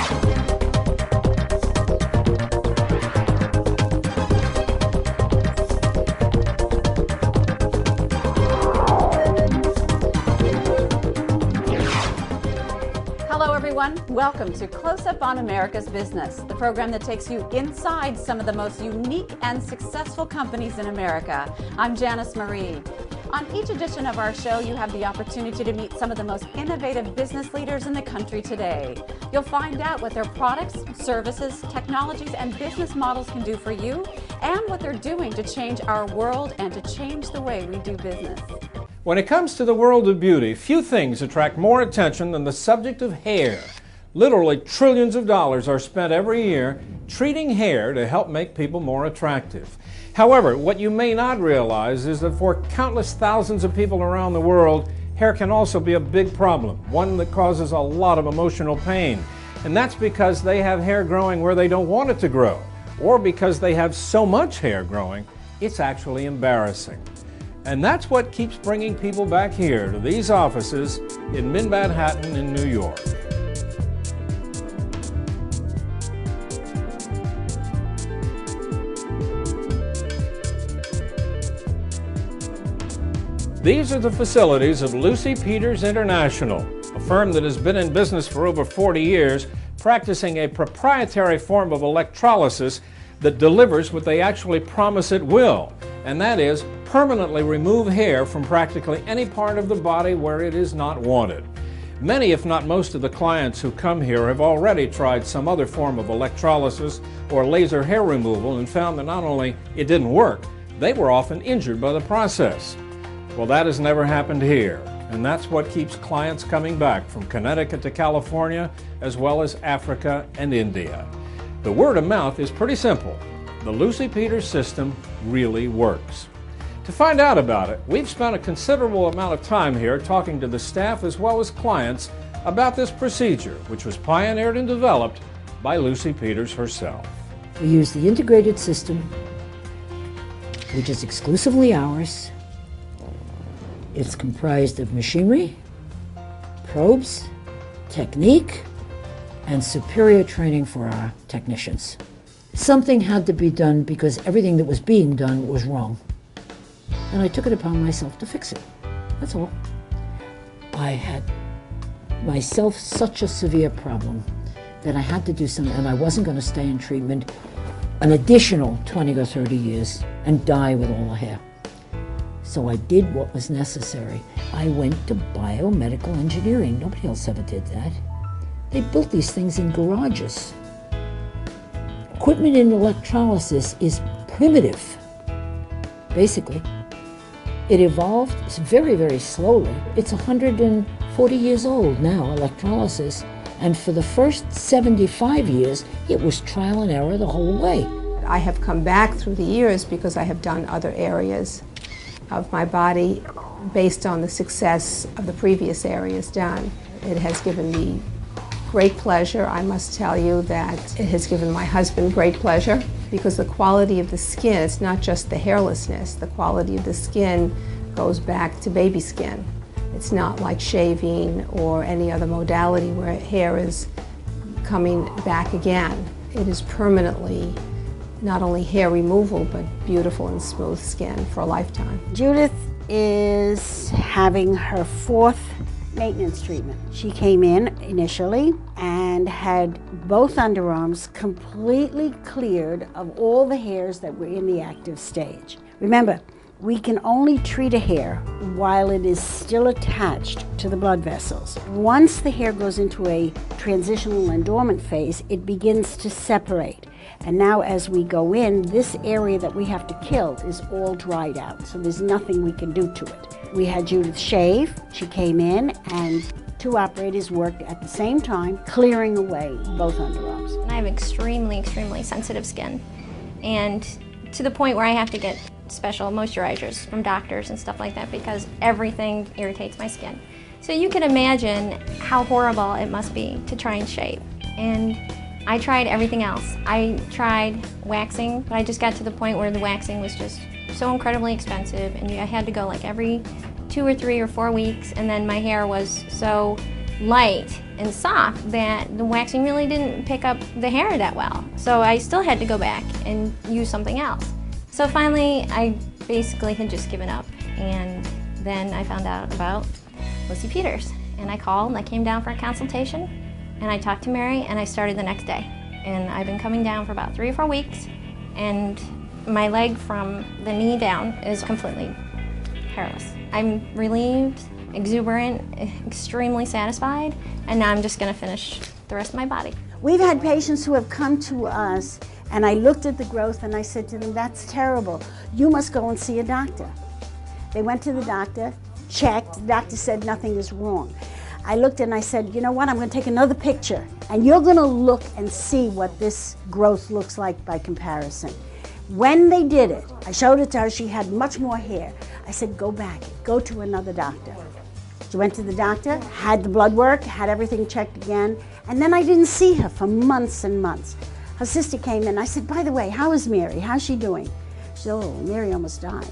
Hello everyone, welcome to Close Up on America's Business, the program that takes you inside some of the most unique and successful companies in America. I'm Janice Marie. On each edition of our show, you have the opportunity to meet some of the most innovative business leaders in the country today. You'll find out what their products, services, technologies, and business models can do for you, and what they're doing to change our world and to change the way we do business. When it comes to the world of beauty, few things attract more attention than the subject of hair. Literally trillions of dollars are spent every year treating hair to help make people more attractive. However, what you may not realize is that for countless thousands of people around the world, hair can also be a big problem, one that causes a lot of emotional pain. And that's because they have hair growing where they don't want it to grow, or because they have so much hair growing, it's actually embarrassing. And that's what keeps bringing people back here to these offices in Mid-Manhattan in New York. These are the facilities of Lucy Peters International, a firm that has been in business for over 40 years, practicing a proprietary form of electrolysis that delivers what they actually promise it will, and that is permanently remove hair from practically any part of the body where it is not wanted. Many, if not most, of the clients who come here have already tried some other form of electrolysis or laser hair removal and found that not only it didn't work, they were often injured by the process. Well, that has never happened here, and that's what keeps clients coming back from Connecticut to California, as well as Africa and India. The word of mouth is pretty simple. The Lucy Peters system really works. To find out about it, we've spent a considerable amount of time here talking to the staff as well as clients about this procedure, which was pioneered and developed by Lucy Peters herself. We use the integrated system, which is exclusively ours. It's comprised of machinery, probes, technique, and superior training for our technicians. Something had to be done because everything that was being done was wrong. And I took it upon myself to fix it. That's all. I had myself such a severe problem that I had to do something, and I wasn't going to stay in treatment an additional 20 or 30 years and die with all the hair. So I did what was necessary. I went to biomedical engineering. Nobody else ever did that. They built these things in garages. Equipment in electrolysis is primitive, basically. It evolved very, very slowly. It's 140 years old now, electrolysis. And for the first 75 years, it was trial and error the whole way. I have come back through the years because I have done other areas of my body based on the success of the previous areas done. It has given me great pleasure. I must tell you that it has given my husband great pleasure because the quality of the skin, it's not just the hairlessness, the quality of the skin goes back to baby skin. It's not like shaving or any other modality where hair is coming back again. It is permanently not only hair removal, but beautiful and smooth skin for a lifetime. Judith is having her 4th maintenance treatment. She came in initially and had both underarms completely cleared of all the hairs that were in the active stage. Remember, we can only treat a hair while it is still attached to the blood vessels. Once the hair goes into a transitional and dormant phase, it begins to separate. And now as we go in, this area that we have to kill is all dried out, so there's nothing we can do to it. We had Judith shave. She came in and 2 operators worked at the same time, clearing away both underarms. I have extremely, extremely sensitive skin, and to the point where I have to get special moisturizers from doctors and stuff like that because everything irritates my skin. So you can imagine how horrible it must be to try and shave. And I tried everything else. I tried waxing, but I just got to the point where the waxing was just so incredibly expensive, and I had to go like every 2 or 3 or 4 weeks, and then my hair was so light and soft that the waxing really didn't pick up the hair that well. So I still had to go back and use something else. So finally, I basically had just given up. And then I found out about Lucy Peters. And I called and I came down for a consultation. And I talked to Mary and I started the next day. And I've been coming down for about 3 or 4 weeks. And my leg from the knee down is completely hairless. I'm relieved, exuberant, extremely satisfied, and now I'm just going to finish the rest of my body. We've had patients who have come to us, and I looked at the growth and I said to them, that's terrible. You must go and see a doctor. They went to the doctor, checked, the doctor said nothing is wrong. I looked and I said, you know what, I'm going to take another picture, and you're going to look and see what this growth looks like by comparison. When they did it, I showed it to her, she had much more hair. I said, go back, go to another doctor. She went to the doctor, had the blood work, had everything checked again, and then I didn't see her for months and months. Her sister came in, I said, by the way, how is Mary? How's she doing? She said, oh, Mary almost died.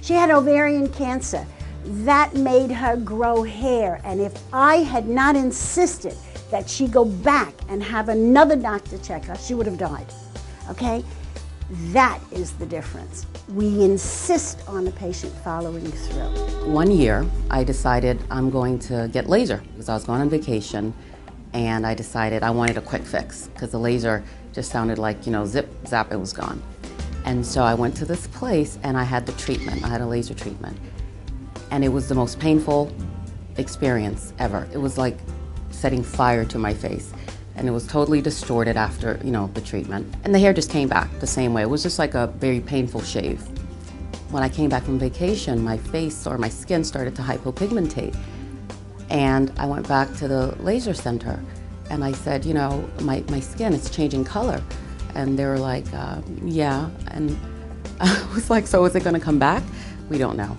She had ovarian cancer. That made her grow hair, and if I had not insisted that she go back and have another doctor check her, she would have died, okay? That is the difference. We insist on the patient following through. 1 year, I decided I'm going to get laser because I was going on vacation, and I decided I wanted a quick fix because the laser just sounded like, you know, zip, zap, it was gone. And so I went to this place and I had the treatment. I had a laser treatment. And it was the most painful experience ever. It was like setting fire to my face. And it was totally distorted after, you know, the treatment. And the hair just came back the same way. It was just like a very painful shave. When I came back from vacation, my face or my skin started to hypopigmentate. And I went back to the laser center and I said, you know, my skin is changing color. And they were like, yeah. And I was like, so is it gonna come back? We don't know.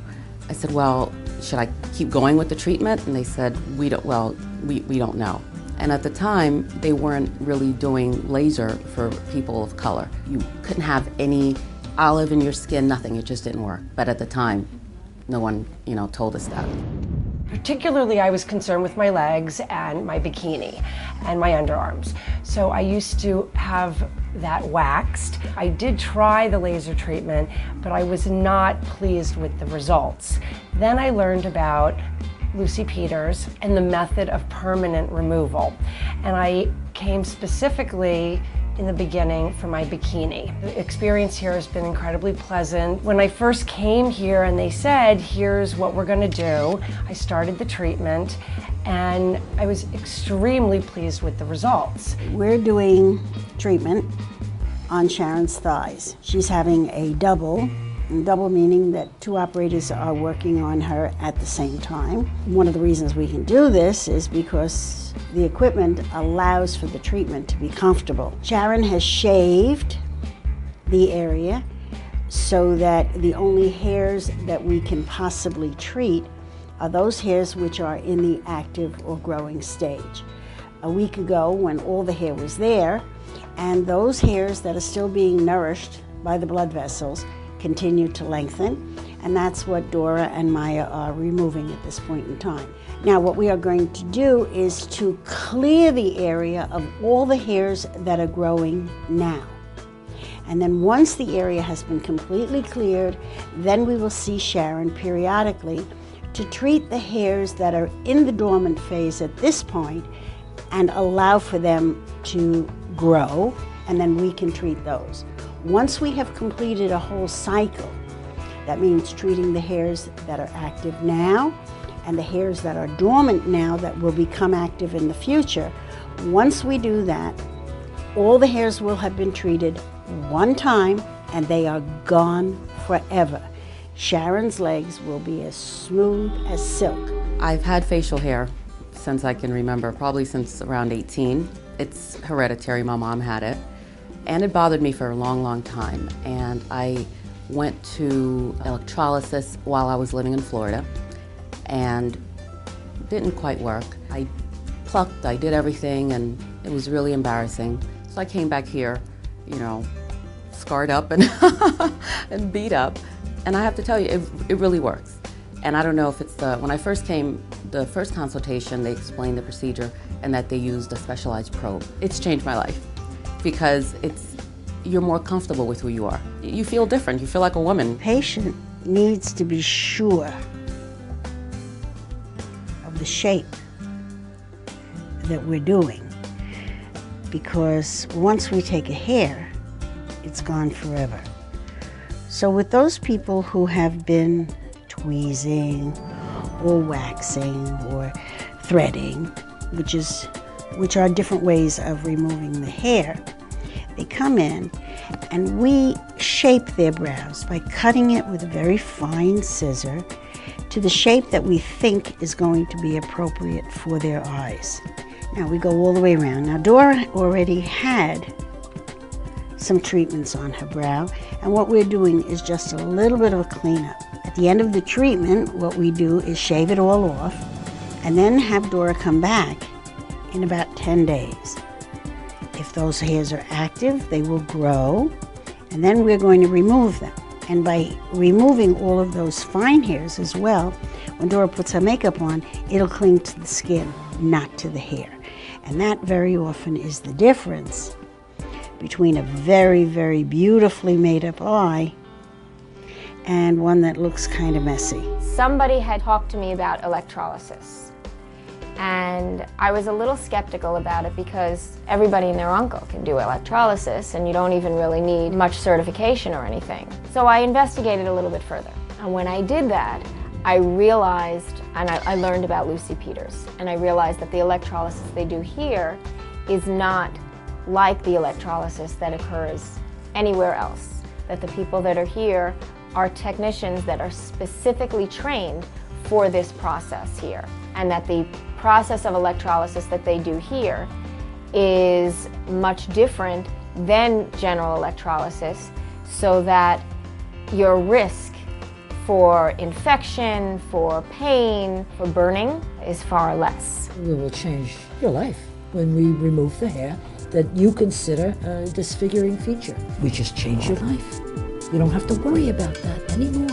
I said, well, should I keep going with the treatment? And they said, we don't know. And at the time, they weren't really doing laser for people of color. You couldn't have any olive in your skin, nothing, it just didn't work. But at the time, no one, you know, told us that. Particularly, I was concerned with my legs and my bikini and my underarms. So I used to have that waxed. I did try the laser treatment, but I was not pleased with the results. Then I learned about Lucy Peters and the method of permanent removal. And I came specifically in the beginning for my bikini. The experience here has been incredibly pleasant. When I first came here and they said, here's what we're gonna do, I started the treatment and I was extremely pleased with the results. We're doing treatment on Sharon's thighs. She's having a double meaning that 2 operators are working on her at the same time. One of the reasons we can do this is because the equipment allows for the treatment to be comfortable. Sharon has shaved the area so that the only hairs that we can possibly treat are those hairs which are in the active or growing stage. A week ago, when all the hair was there, and those hairs that are still being nourished by the blood vessels continue to lengthen, and that's what Dora and Maya are removing at this point in time. Now, what we are going to do is to clear the area of all the hairs that are growing now. And then once the area has been completely cleared, then we will see Sharon periodically to treat the hairs that are in the dormant phase at this point and allow for them to grow, and then we can treat those. Once we have completed a whole cycle, that means treating the hairs that are active now and the hairs that are dormant now that will become active in the future. Once we do that, all the hairs will have been treated one time and they are gone forever. Sharon's legs will be as smooth as silk. I've had facial hair since I can remember, probably since around 18. It's hereditary, my mom had it. And it bothered me for a long, long time. And I went to electrolysis while I was living in Florida and didn't quite work. I plucked, I did everything, and it was really embarrassing. So I came back here, you know, scarred up and, and beat up. And I have to tell you, it really works. And I don't know if it's when I first came, the first consultation, they explained the procedure. and that they used a specialized probe. It's changed my life because you're more comfortable with who you are. You feel different. You feel like a woman. Patient needs to be sure of the shape that we're doing, because once we take a hair, it's gone forever. So with those people who have been tweezing or waxing or threading, which are different ways of removing the hair, they come in and we shape their brows by cutting it with a very fine scissor to the shape that we think is going to be appropriate for their eyes. Now we go all the way around. Now Dora already had some treatments on her brow, and what we're doing is just a little bit of a cleanup. At the end of the treatment, what we do is shave it all off and then have Dora come back in about 10 days. If those hairs are active, they will grow, and then we're going to remove them. And by removing all of those fine hairs as well, when Dora puts her makeup on, it'll cling to the skin, not to the hair. And that very often is the difference between a very, very beautifully made up eye and one that looks kind of messy. Somebody had talked to me about electrolysis, and I was a little skeptical about it because everybody and their uncle can do electrolysis and you don't even really need much certification or anything. So I investigated a little bit further, and when I did that, I realized, and I learned about Lucy Peters, and I realized that the electrolysis they do here is not like the electrolysis that occurs anywhere else. That the people that are here are technicians that are specifically trained for this process here, and that the process of electrolysis that they do here is much different than general electrolysis, so that your risk for infection, for pain, for burning is far less. We will change your life when we remove the hair that you consider a disfiguring feature. We just change your life. You don't have to worry about that anymore.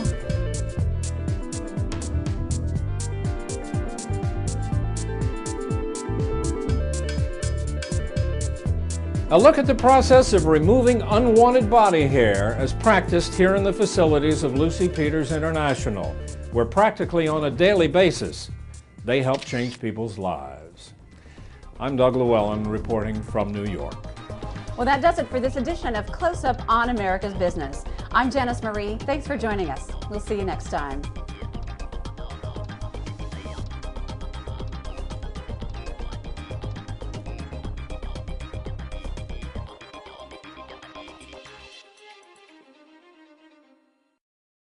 A look at the process of removing unwanted body hair as practiced here in the facilities of Lucy Peters International, where practically on a daily basis, they help change people's lives. I'm Doug Llewellyn reporting from New York. Well, that does it for this edition of Close Up on America's Business. I'm Janice Marie. Thanks for joining us. We'll see you next time.